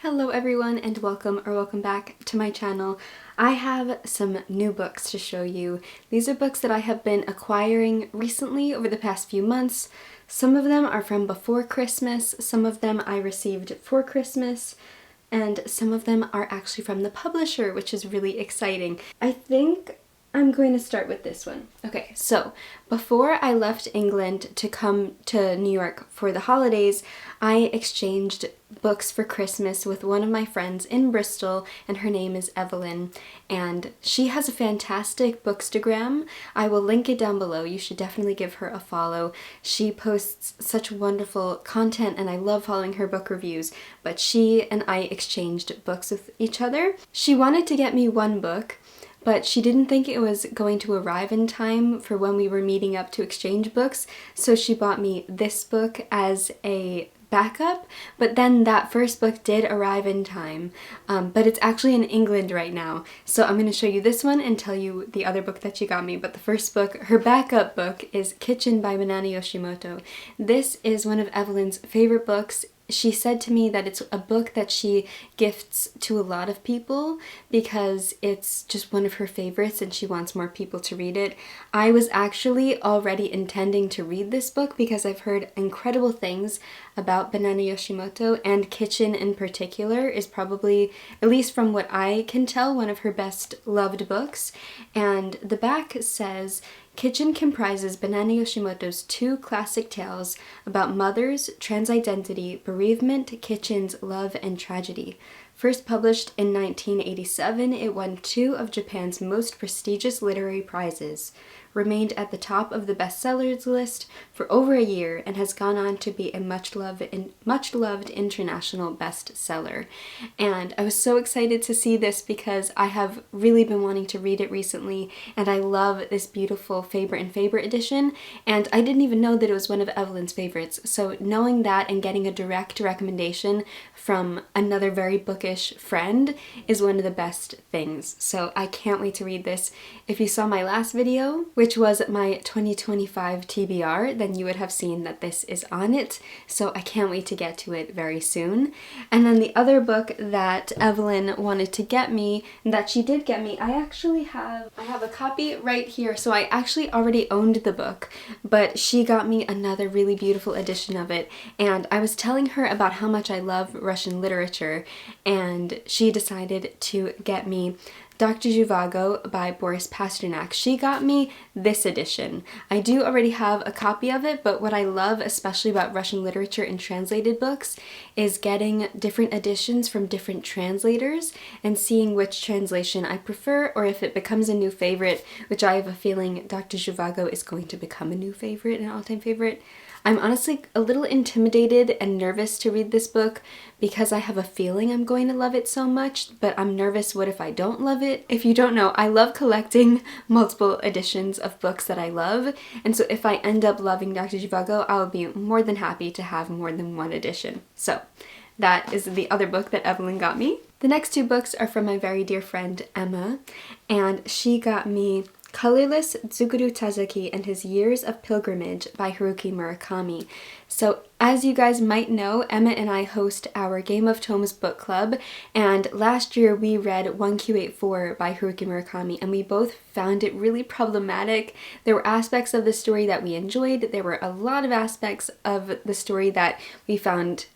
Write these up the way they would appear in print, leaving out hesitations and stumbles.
Hello everyone and welcome back to my channel. I have some new books to show you. These are books that I have been acquiring recently over the past few months. Some of them are from before Christmas, some of them I received for Christmas, and some of them are actually from the publisher, which is really exciting. I think I'm going to start with this one. Okay, so before I left England to come to New York for the holidays, I exchanged books for Christmas with one of my friends in Bristol, and her name is Evelyn, and she has a fantastic bookstagram. I will link it down below. You should definitely give her a follow. She posts such wonderful content and I love following her book reviews, but she and I exchanged books with each other. She wanted to get me one book, but she didn't think it was going to arrive in time for when we were meeting up to exchange books, so she bought me this book as a backup, but then that first book did arrive in time, but it's actually in England right now, so I'm going to show you this one and tell you the other book that she got me. But the first book, her backup book, is Kitchen by Banana Yoshimoto. This is one of Evelyn's favorite books. She said to me that it's a book that she gifts to a lot of people because it's just one of her favorites and she wants more people to read it. I was actually already intending to read this book because I've heard incredible things about Banana Yoshimoto, and Kitchen in particular is probably, at least from what I can tell, one of her best loved books. And the back says, Kitchen comprises Banana Yoshimoto's two classic tales about mothers, transidentity, bereavement, kitchens, love, and tragedy. First published in 1987, it won 2 of Japan's most prestigious literary prizes, remained at the top of the bestsellers list for over a year, and has gone on to be a much-loved international bestseller. And I was so excited to see this because I have really been wanting to read it recently, and I love this beautiful Favorite and Favorite edition, and I didn't even know that it was one of Evelyn's favorites, so knowing that and getting a direct recommendation from another very bookish friend is one of the best things. So I can't wait to read this. If you saw my last video, which was my 2025 TBR, then you would have seen that this is on it, so I can't wait to get to it very soon. And then the other book that Evelyn wanted to get me, and that she did get me, I have a copy right here, so I actually already owned the book, but she got me another really beautiful edition of it, and I was telling her about how much I love Russian literature, and she decided to get me Dr. Zhivago by Boris Pasternak. She got me this edition. I do already have a copy of it, but what I love especially about Russian literature and translated books is getting different editions from different translators and seeing which translation I prefer, or if it becomes a new favorite, which I have a feeling Dr. Zhivago is going to become a new favorite, an all-time favorite. I'm honestly a little intimidated and nervous to read this book because I have a feeling I'm going to love it so much, but I'm nervous what if I don't love it. If you don't know, I love collecting multiple editions of books that I love, and so if I end up loving Dr. Zhivago, I'll be more than happy to have more than one edition. So that is the other book that Evelyn got me. The next 2 books are from my very dear friend Emma, and she got me Colorless Tsuguru Tazaki and His Years of Pilgrimage by Haruki Murakami. So as you guys might know, Emma and I host our Game of Tomes book club, and last year we read 1Q84 by Haruki Murakami, and we both found it really problematic. There were aspects of the story that we enjoyed. There were a lot of aspects of the story that we found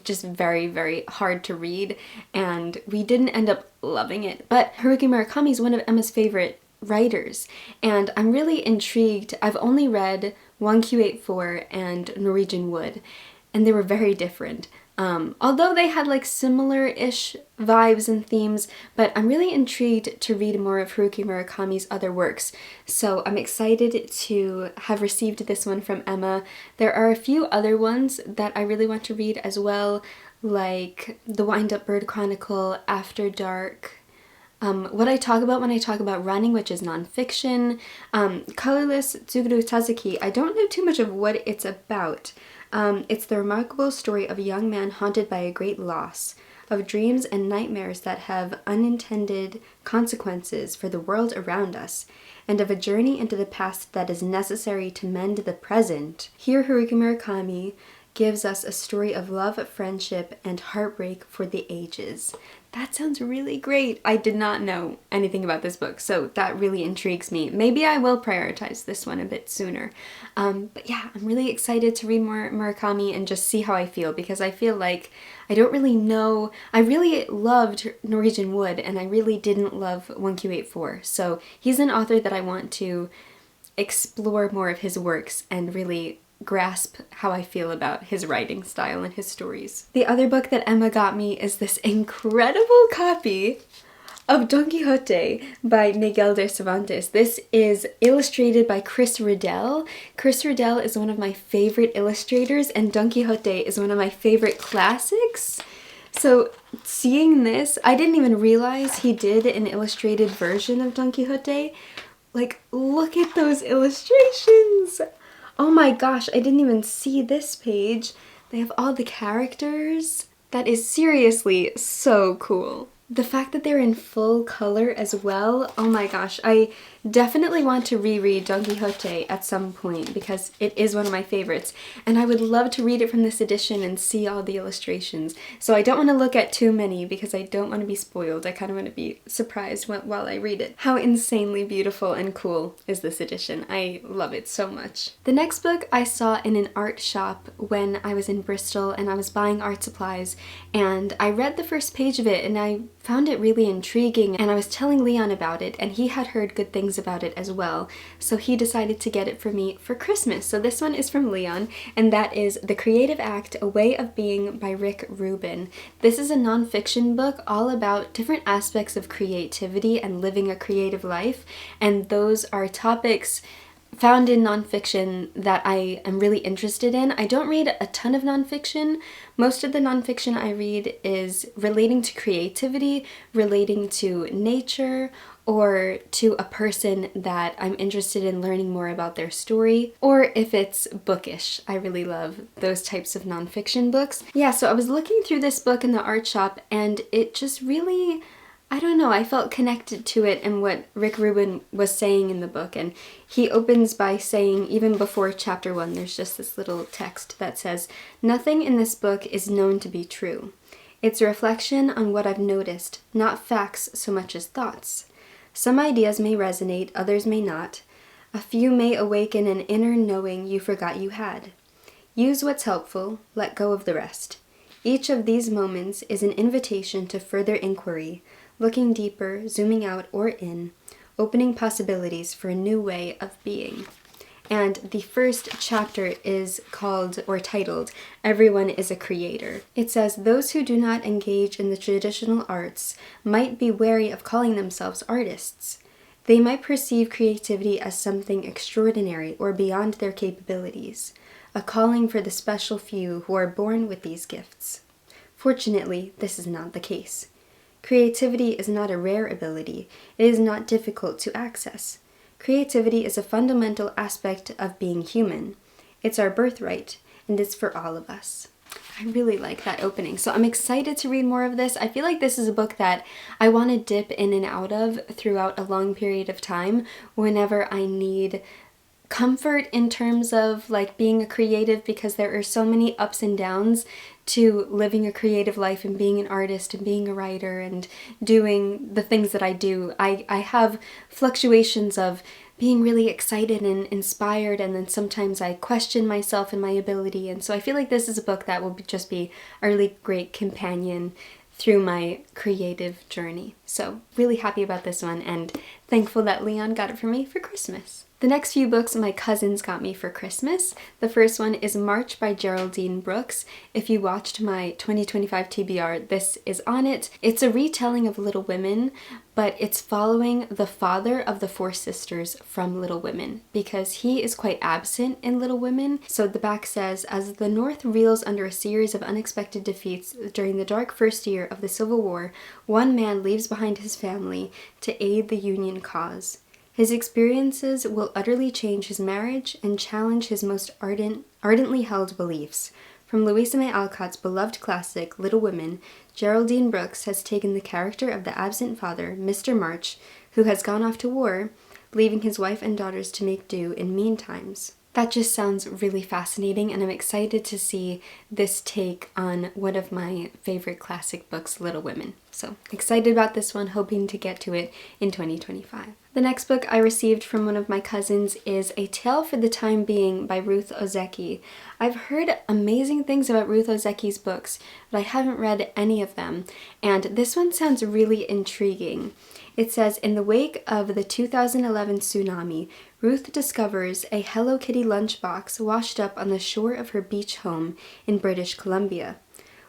just very, very hard to read, and we didn't end up loving it. But Haruki Murakami is one of Emma's favorite writers, and I'm really intrigued. I've only read 1Q84 and Norwegian Wood, and they were very different. Although they had like similar-ish vibes and themes, but I'm really intrigued to read more of Haruki Murakami's other works, so I'm excited to have received this one from Emma. There are a few other ones that I really want to read as well, like The Wind-Up Bird Chronicle, After Dark, what I talk about when I talk about running, which is nonfiction. Colorless Tsuguru Tazaki, I don't know too much of what it's about. It's the remarkable story of a young man haunted by a great loss, of dreams and nightmares that have unintended consequences for the world around us, and of a journey into the past that is necessary to mend the present. Here Haruki Murakami gives us a story of love, friendship, and heartbreak for the ages. That sounds really great. I did not know anything about this book, so that really intrigues me. Maybe I will prioritize this one a bit sooner. But yeah, I'm really excited to read more Murakami and just see how I feel, because I feel like I don't really know. I really loved Norwegian Wood, and I really didn't love 1Q84. So he's an author that I want to explore more of his works and really grasp how I feel about his writing style and his stories. The other book that Emma got me is this incredible copy of Don Quixote by Miguel de Cervantes. This is illustrated by Chris Riddell. Chris Riddell is one of my favorite illustrators, and Don Quixote is one of my favorite classics. So seeing this, I didn't even realize he did an illustrated version of Don Quixote. Like, look at those illustrations! Oh my gosh, I didn't even see this page. They have all the characters. That is seriously so cool. The fact that they're in full color as well, oh my gosh, I definitely want to reread Don Quixote at some point because it is one of my favorites, and I would love to read it from this edition and see all the illustrations. So I don't want to look at too many because I don't want to be spoiled. I kind of want to be surprised while I read it. How insanely beautiful and cool is this edition. I love it so much. The next book I saw in an art shop when I was in Bristol and I was buying art supplies, and I read the first page of it and I found it really intriguing, and I was telling Leon about it, and he had heard good things about it as well, so he decided to get it for me for Christmas. So this one is from Leon, and that is The Creative Act, A Way of Being by Rick Rubin. This is a nonfiction book all about different aspects of creativity and living a creative life, and those are topics found in nonfiction that I am really interested in. I don't read a ton of nonfiction. Most of the nonfiction I read is relating to creativity, relating to nature, or to a person that I'm interested in learning more about their story, or if it's bookish. I really love those types of nonfiction books. Yeah, so I was looking through this book in the art shop, and it just really, I don't know, I felt connected to it and what Rick Rubin was saying in the book. And he opens by saying, even before chapter 1, there's just this little text that says, "Nothing in this book is known to be true. It's a reflection on what I've noticed, not facts so much as thoughts. Some ideas may resonate, others may not. A few may awaken an inner knowing you forgot you had. Use what's helpful, let go of the rest. Each of these moments is an invitation to further inquiry, looking deeper, zooming out or in, opening possibilities for a new way of being." And the first chapter is called, or titled, Everyone is a Creator. It says, "Those who do not engage in the traditional arts might be wary of calling themselves artists. They might perceive creativity as something extraordinary or beyond their capabilities, a calling for the special few who are born with these gifts. Fortunately, this is not the case. Creativity is not a rare ability. It is not difficult to access. Creativity is a fundamental aspect of being human. It's our birthright, and it's for all of us." I really like that opening, so I'm excited to read more of this. I feel like this is a book that I want to dip in and out of throughout a long period of time whenever I need comfort in terms of like being a creative, because there are so many ups and downs to living a creative life and being an artist and being a writer and doing the things that I do. I have fluctuations of being really excited and inspired, and then sometimes I question myself and my ability, and so I feel like this is a book that will just be a really great companion through my creative journey. So really happy about this one, and thankful that Leon got it for me for Christmas. The next few books my cousins got me for Christmas. The first one is March by Geraldine Brooks. If you watched my 2025 TBR, this is on it. It's a retelling of Little Women, but it's following the father of the four sisters from Little Women, because he is quite absent in Little Women. So the back says, "As the North reels under a series of unexpected defeats during the dark first year of the Civil War, one man leaves behind his family to aid the Union cause. His experiences will utterly change his marriage and challenge his most ardently held beliefs." From Louisa May Alcott's beloved classic, Little Women, Geraldine Brooks has taken the character of the absent father, Mr. March, who has gone off to war, leaving his wife and daughters to make do in mean times. That just sounds really fascinating, and I'm excited to see this take on one of my favorite classic books, Little Women. So excited about this one, hoping to get to it in 2025. The next book I received from one of my cousins is A Tale for the Time Being by Ruth Ozeki. I've heard amazing things about Ruth Ozeki's books, but I haven't read any of them, and this one sounds really intriguing. It says, in the wake of the 2011 tsunami, Ruth discovers a Hello Kitty lunchbox washed up on the shore of her beach home in British Columbia.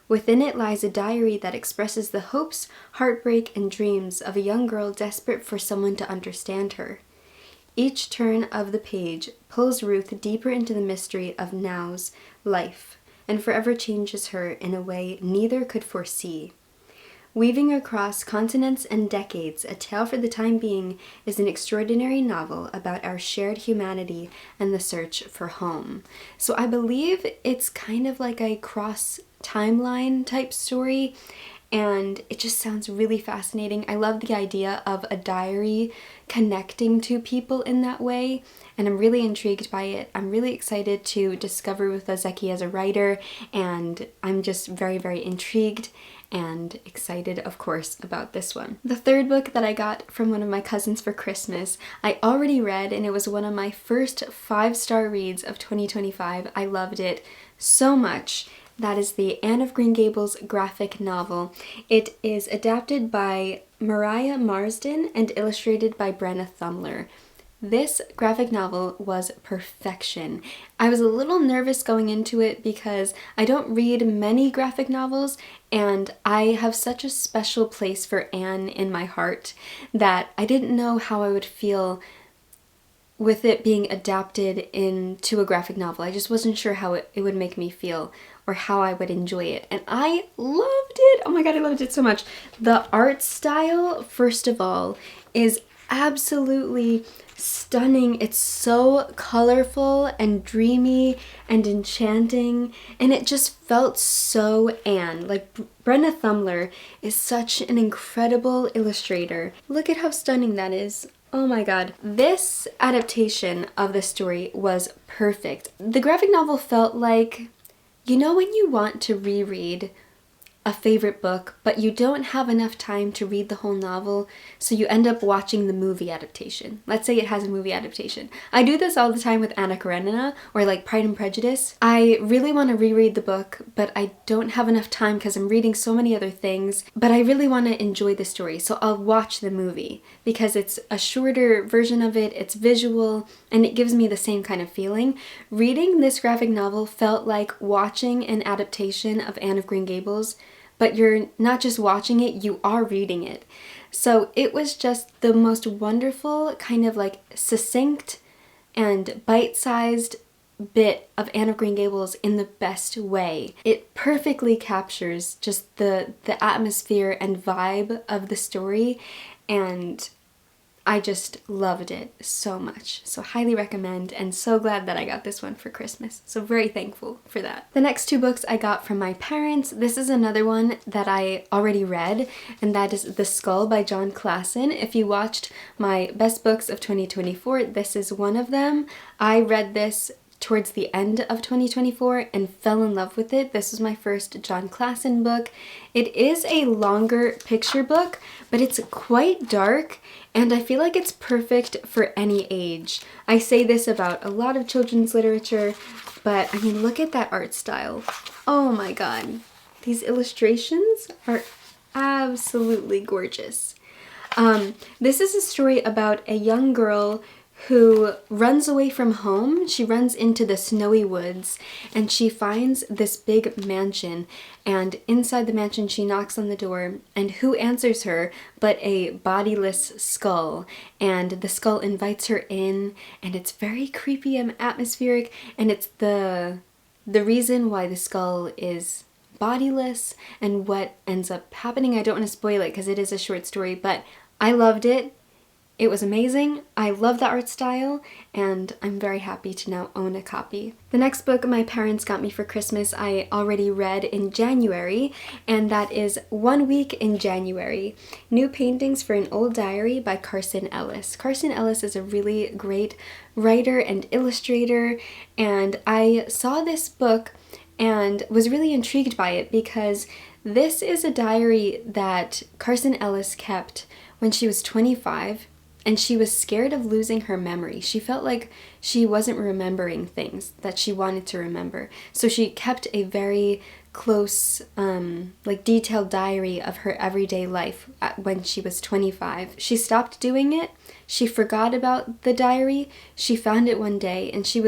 Within it lies a diary that expresses the hopes, heartbreak, and dreams of a young girl desperate for someone to understand her. Each turn of the page pulls Ruth deeper into the mystery of Now's life and forever changes her in a way neither could foresee. Weaving across continents and decades, A Tale for the Time Being is an extraordinary novel about our shared humanity and the search for home. So I believe it's kind of like a cross-timeline type story, and it just sounds really fascinating. I love the idea of a diary connecting to people in that way, and I'm really intrigued by it. I'm really excited to discover Ruth Ozeki as a writer, and I'm just very, very intrigued and excited, of course, about this one. The third book that I got from one of my cousins for Christmas, I already read, and it was one of my first 5-star reads of 2025. I loved it so much. That is the Anne of Green Gables graphic novel. It is adapted by Mariah Marsden and illustrated by Brenna Thumler. This graphic novel was perfection. I was a little nervous going into it because I don't read many graphic novels, and I have such a special place for Anne in my heart that I didn't know how I would feel with it being adapted into a graphic novel. I just wasn't sure how it would make me feel or how I would enjoy it. And I loved it! Oh my god, I loved it so much. The art style, first of all, is absolutely stunning. It's so colorful and dreamy and enchanting, and it just felt so Anne. Like, Brenna Thumler is such an incredible illustrator. Look at how stunning that is. Oh my god. This adaptation of the story was perfect. The graphic novel felt like, you know when you want to reread a favorite book, but you don't have enough time to read the whole novel, so you end up watching the movie adaptation. Let's say it has a movie adaptation. I do this all the time with Anna Karenina, or like Pride and Prejudice. I really want to reread the book, but I don't have enough time because I'm reading so many other things, but I really want to enjoy the story, so I'll watch the movie because it's a shorter version of it, it's visual, and it gives me the same kind of feeling. Reading this graphic novel felt like watching an adaptation of Anne of Green Gables, but you're not just watching it, you are reading it. So it was just the most wonderful, kind of like succinct and bite-sized bit of Anne of Green Gables in the best way. It perfectly captures just the atmosphere and vibe of the story, and I just loved it so much. So highly recommend, and so glad that I got this one for Christmas. So very thankful for that. The next 2 books I got from my parents. This is another one that I already read, and that is The Skull by John Klassen. If you watched my best books of 2024, this is one of them. I read this towards the end of 2024 and fell in love with it. This was my first John Klassen book. It is a longer picture book, but it's quite dark, and I feel like it's perfect for any age. I say this about a lot of children's literature, but I mean, look at that art style. Oh my god. These illustrations are absolutely gorgeous. This is a story about a young girl who runs away from home. She runs into the snowy woods, and she finds this big mansion, and inside the mansion she knocks on the door, and who answers her but a bodiless skull, and the skull invites her in, and it's very creepy and atmospheric, and it's the reason why the skull is bodiless and what ends up happening. I don't want to spoil it because it is a short story, but I loved it. It was amazing. I love the art style, and I'm very happy to now own a copy. The next book my parents got me for Christmas I already read in January, and that is One Week in January, New Paintings for an Old Diary by Carson Ellis. Carson Ellis is a really great writer and illustrator, and I saw this book and was really intrigued by it because this is a diary that Carson Ellis kept when she was 25, and she was scared of losing her memory. She felt like she wasn't remembering things that she wanted to remember. So she kept a very close, detailed diary of her everyday life when she was 25. She stopped doing it. She forgot about the diary. She found it one day, and she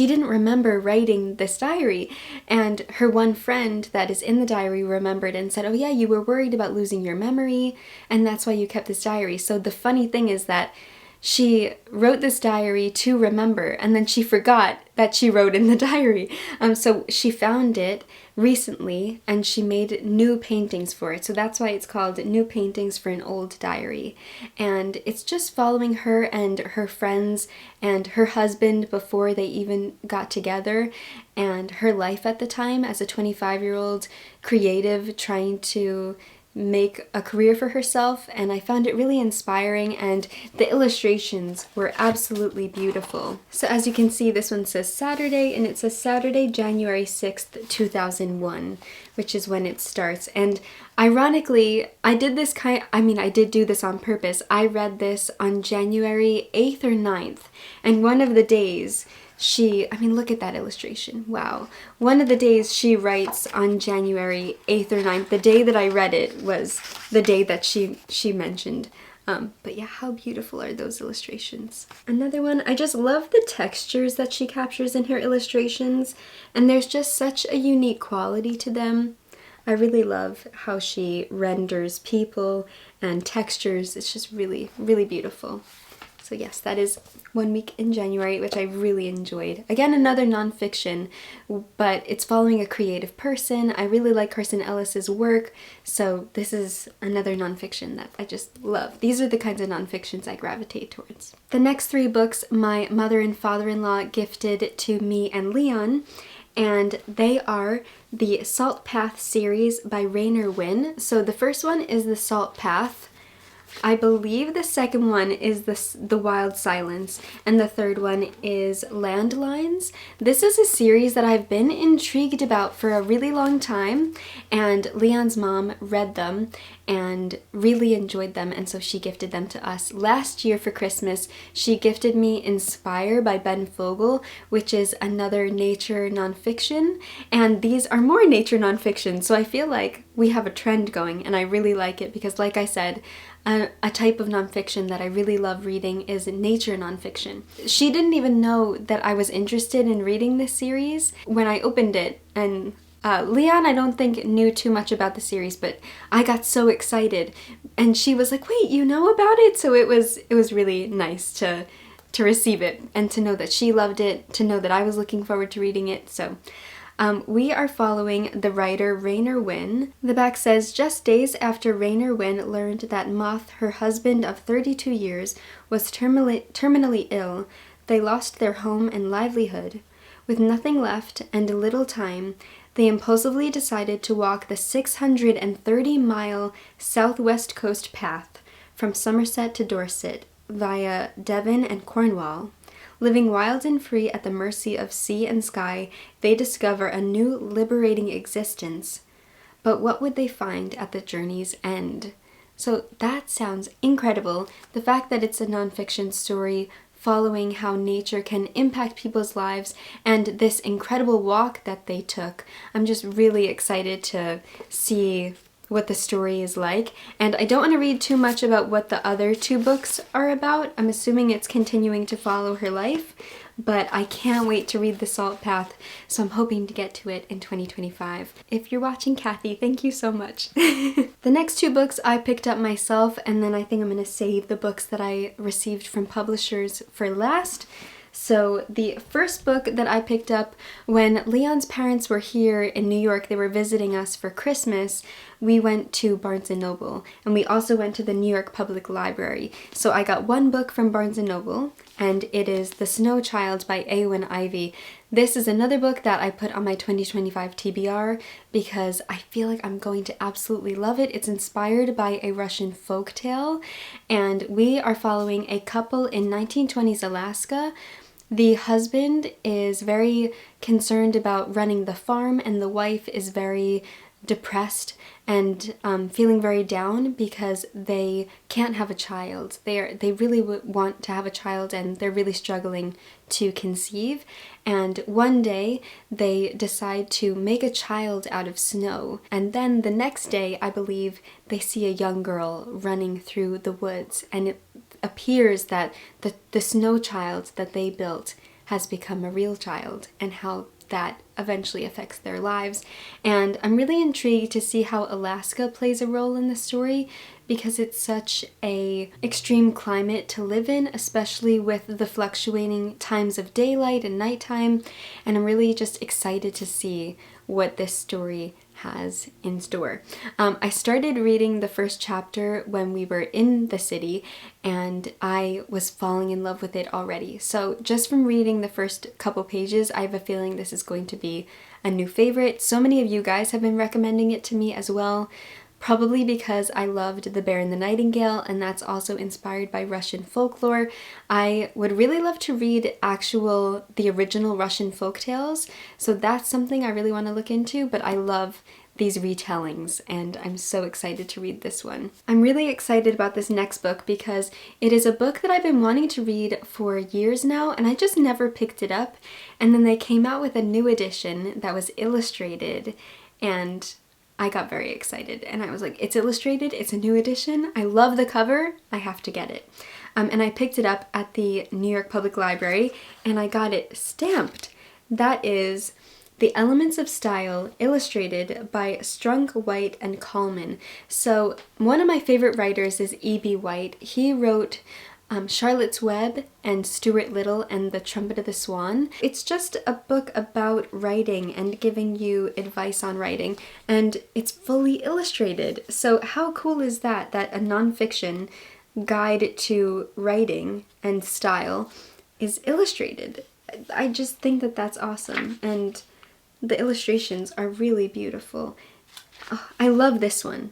didn't remember writing this diary, and her one friend that is in the diary remembered and said, oh yeah, you were worried about losing your memory, and that's why you kept this diary. So the funny thing is that she wrote this diary to remember, and then she forgot that she wrote in the diary. So she found it recently, and she made new paintings for it. So that's why it's called New Paintings for an Old Diary. And it's just following her and her friends and her husband before they even got together, and her life at the time as a 25-year-old creative trying to make a career for herself, and I found it really inspiring, and the illustrations were absolutely beautiful. So as you can see, this one says Saturday, and it says Saturday, January 6th, 2001, which is when it starts. And ironically, I did do this on purpose. I read this on January 8th or 9th, and one of the days look at that illustration. Wow. One of the days she writes on January 8th or 9th, the day that I read it was the day that she mentioned. But yeah, how beautiful are those illustrations. Another one, I just love the textures that she captures in her illustrations, and there's just such a unique quality to them. I really love how she renders people and textures. It's just really, really beautiful. So yes, that is One Week in January, which I really enjoyed. Again, another nonfiction, but it's following a creative person. I really like Carson Ellis's work, so this is another nonfiction that I just love. These are the kinds of nonfictions I gravitate towards. The next three books my mother and father-in-law gifted to me and Leon, and they are the Salt Path series by Rainer Winn. So the first one is The Salt Path. I believe the second one is the Wild Silence, and the third one is Landlines. This is a series that I've been intrigued about for a really long time, and Leon's mom read them and really enjoyed them, and so she gifted them to us. Last year for Christmas, she gifted me Inspire by Ben Fogel, which is another nature nonfiction, and these are more nature nonfiction, so I feel like we have a trend going, and I really like it because, like I said, a type of nonfiction that I really love reading is nature nonfiction. She didn't even know that I was interested in reading this series when I opened it, and Leon, I don't think, knew too much about the series, but I got so excited, and she was like, wait, you know about it? So it was really nice to receive it, and to know that she loved it, to know that I was looking forward to reading it. So we are following the writer Rainer Winn. The back says, just days after Rainer Winn learned that Moth, her husband of 32 years, was terminally ill, they lost their home and livelihood. With nothing left and little time, they impulsively decided to walk the 630-mile southwest coast path from Somerset to Dorset via Devon and Cornwall. Living wild and free at the mercy of sea and sky, they discover a new liberating existence. But what would they find at the journey's end? So that sounds incredible. The fact that it's a nonfiction story following how nature can impact people's lives, and this incredible walk that they took. I'm just really excited to see what the story is like, and I don't want to read too much about what the other two books are about. I'm assuming it's continuing to follow her life, but I can't wait to read The Salt Path, so I'm hoping to get to it in 2025. If you're watching, Kathy, thank you so much. The next two books I picked up myself, and then I think I'm going to save the books that I received from publishers for last. So the first book that I picked up when Leon's parents were here in New York, they were visiting us for Christmas, we went to Barnes & Noble, and we also went to the New York Public Library. So I got one book from Barnes & Noble, and it is The Snow Child by Eowyn Ivey. This is another book that I put on my 2025 TBR because I feel like I'm going to absolutely love it. It's inspired by a Russian folktale, and we are following a couple in 1920s Alaska. The husband is very concerned about running the farm, and the wife is very depressed and feeling very down because they can't have a child. They really want to have a child, and they're really struggling to conceive. And one day they decide to make a child out of snow, and then the next day, I believe, they see a young girl running through the woods, and it appears that the snow child that they built has become a real child, and how that eventually affects their lives. And I'm really intrigued to see how Alaska plays a role in the story, because it's such a extreme climate to live in, especially with the fluctuating times of daylight and nighttime. And I'm really just excited to see what this story has in store. I started reading the first chapter when we were in the city, and I was falling in love with it already. So just from reading the first couple pages, I have a feeling this is going to be a new favorite. So many of you guys have been recommending it to me as well, probably because I loved The Bear and the Nightingale, and that's also inspired by Russian folklore. I would really love to read the original Russian folktales, so that's something I really want to look into, but I love these retellings, and I'm so excited to read this one. I'm really excited about this next book because it is a book that I've been wanting to read for years now, and I just never picked it up, and then they came out with a new edition that was illustrated, and I got very excited, and I was like, it's illustrated, it's a new edition, I love the cover, I have to get it. And I picked it up at the New York Public Library, and I got it stamped. That is The Elements of Style, illustrated by Strunk, White, and Coleman. So one of my favorite writers is E.B. White. He wrote Charlotte's Web and Stuart Little and The Trumpet of the Swan. It's just a book about writing and giving you advice on writing, and it's fully illustrated. So how cool is that, that a nonfiction guide to writing and style is illustrated? I just think that that's awesome, and the illustrations are really beautiful. Oh, I love this one.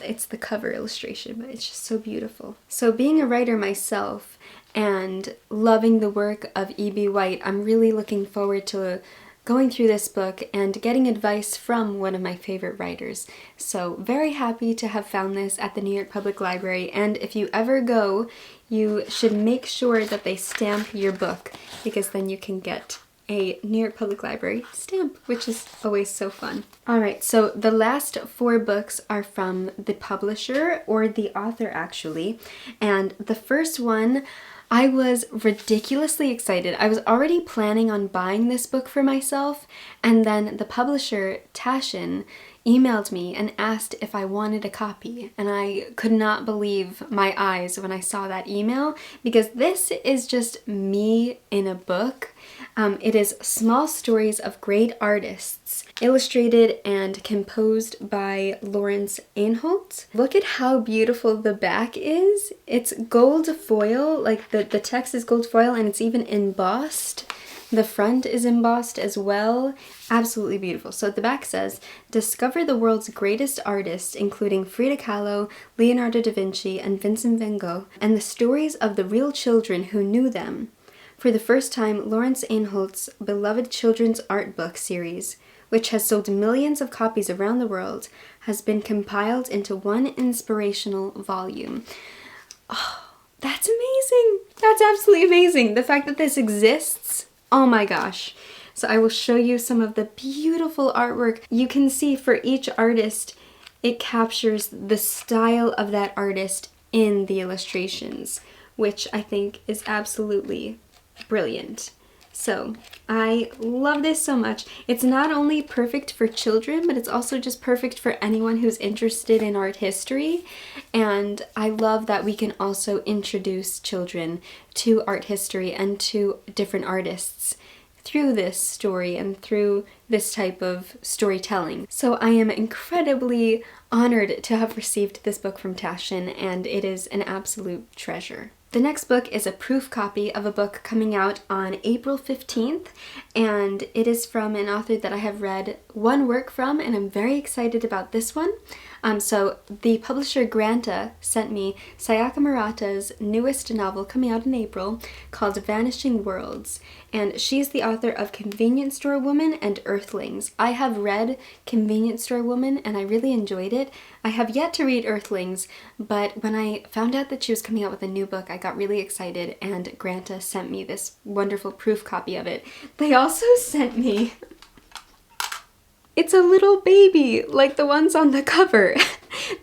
It's the cover illustration, but it's just so beautiful. So being a writer myself and loving the work of E.B. White, I'm really looking forward to going through this book and getting advice from one of my favorite writers. So very happy to have found this at the New York Public Library, and if you ever go, you should make sure that they stamp your book, because then you can get a New York Public Library stamp, which is always so fun. Alright, so the last 4 books are from the publisher, or the author actually, and the first one, I was ridiculously excited. I was already planning on buying this book for myself, and then the publisher, Taschen, emailed me and asked if I wanted a copy, and I could not believe my eyes when I saw that email, because this is just me in a book. It is Small Stories of Great Artists, illustrated and composed by Lawrence Einholz. Look at how beautiful the back is. It's gold foil, like the text is gold foil, and it's even embossed. The front is embossed as well. Absolutely beautiful. So the back says, discover the world's greatest artists, including Frida Kahlo, Leonardo da Vinci, and Vincent van Gogh, and the stories of the real children who knew them. For the first time, Lawrence Einholz's beloved children's art book series, which has sold millions of copies around the world, has been compiled into one inspirational volume. Oh, that's amazing! That's absolutely amazing! The fact that this exists, oh my gosh. So I will show you some of the beautiful artwork. You can see for each artist, it captures the style of that artist in the illustrations, which I think is absolutely brilliant. So I love this so much. It's not only perfect for children, but it's also just perfect for anyone who's interested in art history. And I love that we can also introduce children to art history and to different artists through this story and through this type of storytelling. So I am incredibly honored to have received this book from Taschen, and it is an absolute treasure. The next book is a proof copy of a book coming out on April 15th, and it is from an author that I have read one work from, and I'm very excited about this one. So the publisher Granta sent me Sayaka Murata's newest novel coming out in April called Vanishing Worlds, and she's the author of Convenience Store Woman and Earthlings. I have read Convenience Store Woman and I really enjoyed it. I have yet to read Earthlings, but when I found out that she was coming out with a new book, I got really excited, and Granta sent me this wonderful proof copy of it. They also sent me... It's a little baby, like the ones on the cover.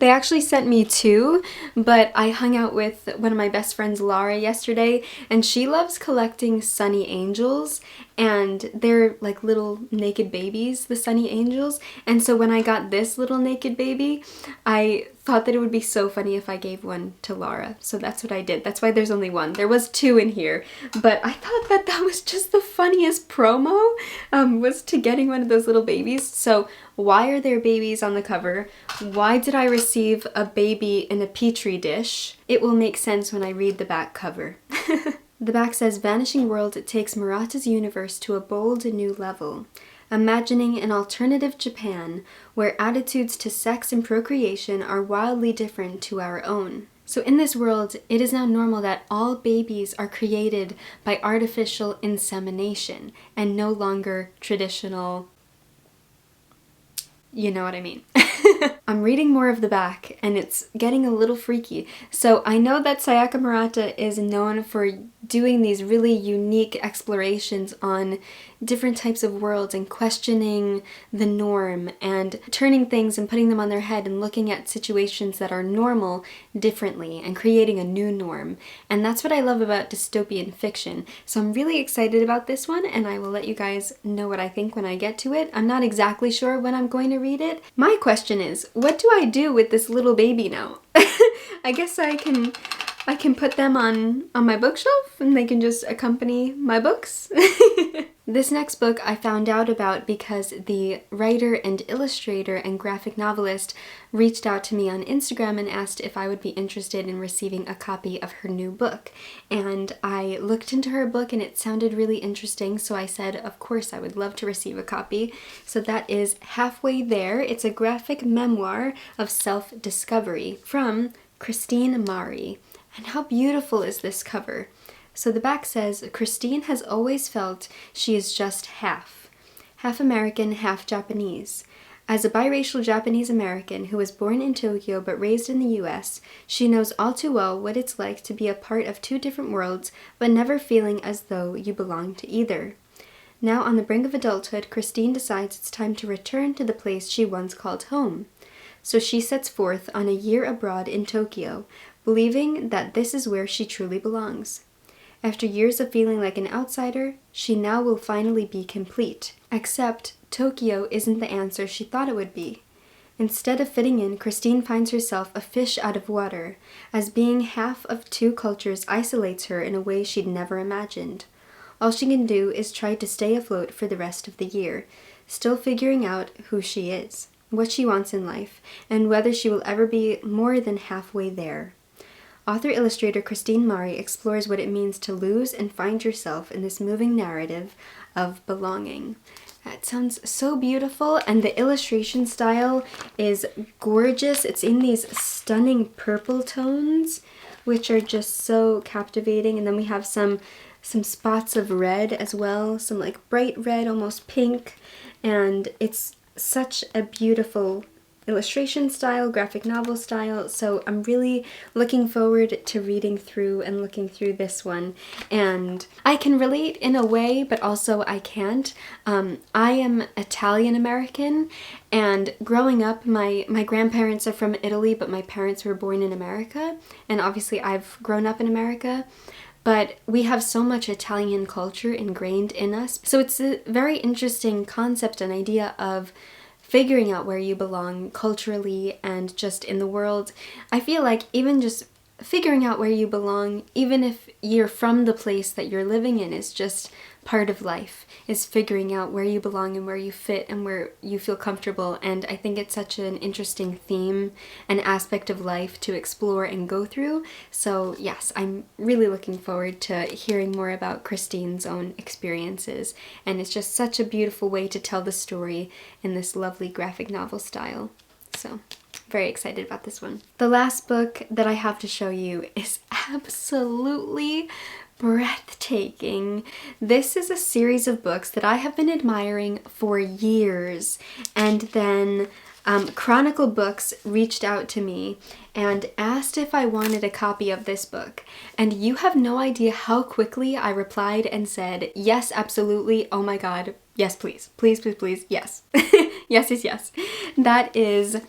They actually sent me two, but I hung out with one of my best friends, Laura, yesterday, and she loves collecting Sunny Angels, and they're like little naked babies, the Sunny Angels. And so when I got this little naked baby, I thought that it would be so funny if I gave one to Laura. So that's what I did. That's why there's only one. There was two in here, but I thought that that was just the funniest promo, was to getting one of those little babies. So why are there babies on the cover? Why did I receive a baby in a petri dish? It will make sense when I read the back cover. The back says, Vanishing World takes Murata's universe to a bold new level, imagining an alternative Japan where attitudes to sex and procreation are wildly different to our own. So in this world, it is now normal that all babies are created by artificial insemination and no longer traditional... You know what I mean. I'm reading more of the back and it's getting a little freaky. So I know that Sayaka Murata is known for doing these really unique explorations on different types of worlds and questioning the norm and turning things and putting them on their head and looking at situations that are normal differently and creating a new norm. And that's what I love about dystopian fiction. So I'm really excited about this one, and I will let you guys know what I think when I get to it. I'm not exactly sure when I'm going to read it. My question is, what do I do with this little baby now? I guess I can put them on my bookshelf and they can just accompany my books. This next book I found out about because the writer and illustrator and graphic novelist reached out to me on Instagram and asked if I would be interested in receiving a copy of her new book. And I looked into her book and it sounded really interesting, so I said, of course, I would love to receive a copy. So that is Halfway There. It's a graphic memoir of self-discovery from Carolyn Marie. And how beautiful is this cover? So the back says, Christine has always felt she is just half American, half Japanese. As a biracial Japanese-American who was born in Tokyo but raised in the US, she knows all too well what it's like to be a part of two different worlds but never feeling as though you belong to either. Now on the brink of adulthood, Christine decides it's time to return to the place she once called home. So she sets forth on a year abroad in Tokyo, believing that this is where she truly belongs. After years of feeling like an outsider, she now will finally be complete. Except Tokyo isn't the answer she thought it would be. Instead of fitting in, Christine finds herself a fish out of water, as being half of two cultures isolates her in a way she'd never imagined. All she can do is try to stay afloat for the rest of the year, still figuring out who she is, what she wants in life, and whether she will ever be more than halfway there. Author-illustrator Carolyn Marie explores what it means to lose and find yourself in this moving narrative of belonging. That sounds so beautiful, and the illustration style is gorgeous. It's in these stunning purple tones, which are just so captivating, and then we have some spots of red as well, some like bright red, almost pink, and it's such a beautiful illustration style, graphic novel style, so I'm really looking forward to reading through and looking through this one. And I can relate in a way, but also I can't. I am Italian American, and growing up, my grandparents are from Italy, but my parents were born in America, and obviously I've grown up in America. but we have so much Italian culture ingrained in us. So it's a very interesting concept and idea of figuring out where you belong culturally and just in the world. I feel like even just figuring out where you belong, even if you're from the place that you're living in, is just part of life, is figuring out where you belong and where you fit and where you feel comfortable. And I think it's such an interesting theme and aspect of life to explore and go through. So yes, I'm really looking forward to hearing more about Christine's own experiences, and it's just such a beautiful way to tell the story in this lovely graphic novel style. So very excited about this one. The last book that I have to show you is absolutely breathtaking. This is a series of books that I have been admiring for years, and then Chronicle Books reached out to me and asked if I wanted a copy of this book. And you have no idea how quickly I replied and said, yes, absolutely, oh my god, yes please, please, please, please, yes. Yes, yes, yes. That is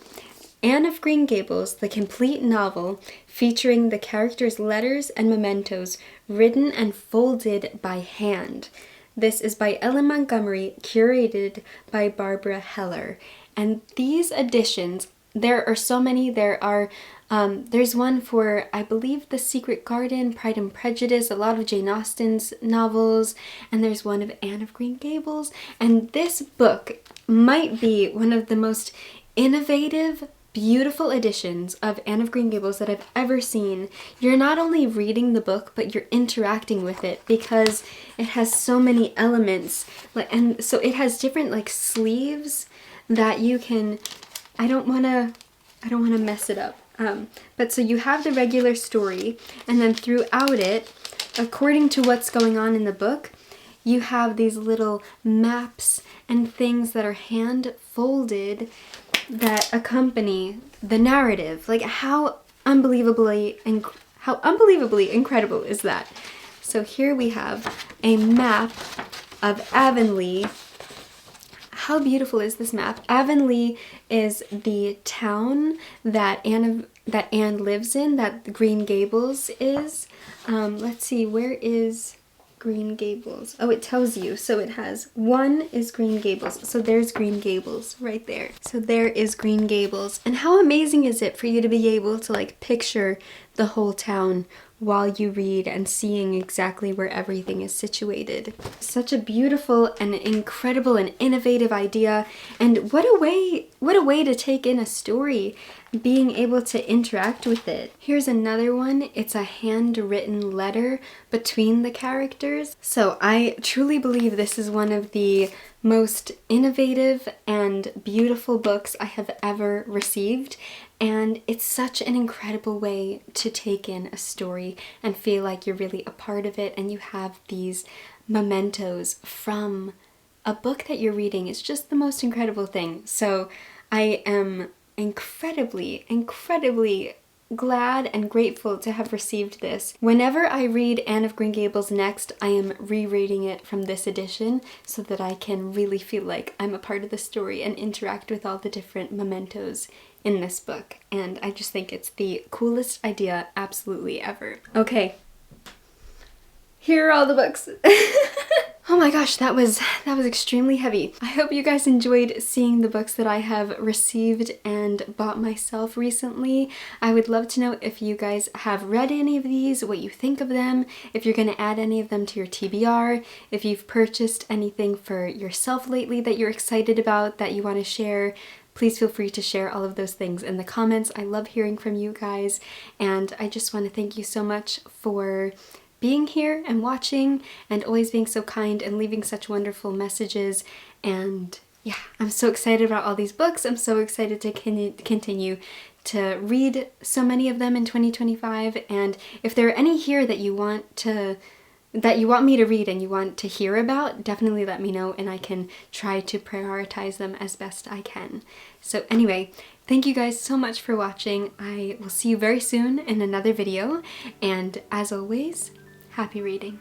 Anne of Green Gables, the complete novel featuring the characters' letters and mementos written and folded by hand. This is by Ellen Montgomery, curated by Barbara Heller. And these editions, there are so many. There's one for, I believe, The Secret Garden, Pride and Prejudice, a lot of Jane Austen's novels, and there's one of Anne of Green Gables. And this book might be one of the most innovative, beautiful editions of Anne of Green Gables that I've ever seen. You're not only reading the book, but you're interacting with it because it has so many elements. And so it has different sleeves that you can, I don't want to mess it up. But so you have the regular story, and then throughout it, according to what's going on in the book, you have these little maps and things that are hand folded that accompany the narrative. How unbelievably incredible is that? So here we have a map of Avonlea. How beautiful is this map? Avonlea is the town that Anne lives in, that Green Gables is. Let's see, where is Green Gables? Oh, it tells you. So it has, one is Green Gables. So there's Green Gables right there. So there is Green Gables. And how amazing is it for you to be able to picture the whole town while you read and seeing exactly where everything is situated. Such a beautiful and incredible and innovative idea. And what a way to take in a story, being able to interact with it. Here's another one. It's a handwritten letter between the characters. So I truly believe this is one of the most innovative and beautiful books I have ever received. And it's such an incredible way to take in a story and feel like you're really a part of it, and you have these mementos from a book that you're reading. It's just the most incredible thing. So I am incredibly, incredibly glad and grateful to have received this. Whenever I read Anne of Green Gables next, I am rereading it from this edition so that I can really feel like I'm a part of the story and interact with all the different mementos in this book. And I just think it's the coolest idea absolutely ever. Okay, here are all the books. Oh my gosh, that was extremely heavy. I hope you guys enjoyed seeing the books that I have received and bought myself recently. I would love to know if you guys have read any of these, what you think of them, if you're going to add any of them to your TBR, if you've purchased anything for yourself lately that you're excited about, that you want to share. Please feel free to share all of those things in the comments. I love hearing from you guys, and I just want to thank you so much for being here and watching and always being so kind and leaving such wonderful messages. And yeah, I'm so excited about all these books. I'm so excited to continue to read so many of them in 2025. And if there are any here that you want me to read and you want to hear about, definitely let me know and I can try to prioritize them as best I can. So anyway, thank you guys so much for watching. I will see you very soon in another video, and as always, happy reading.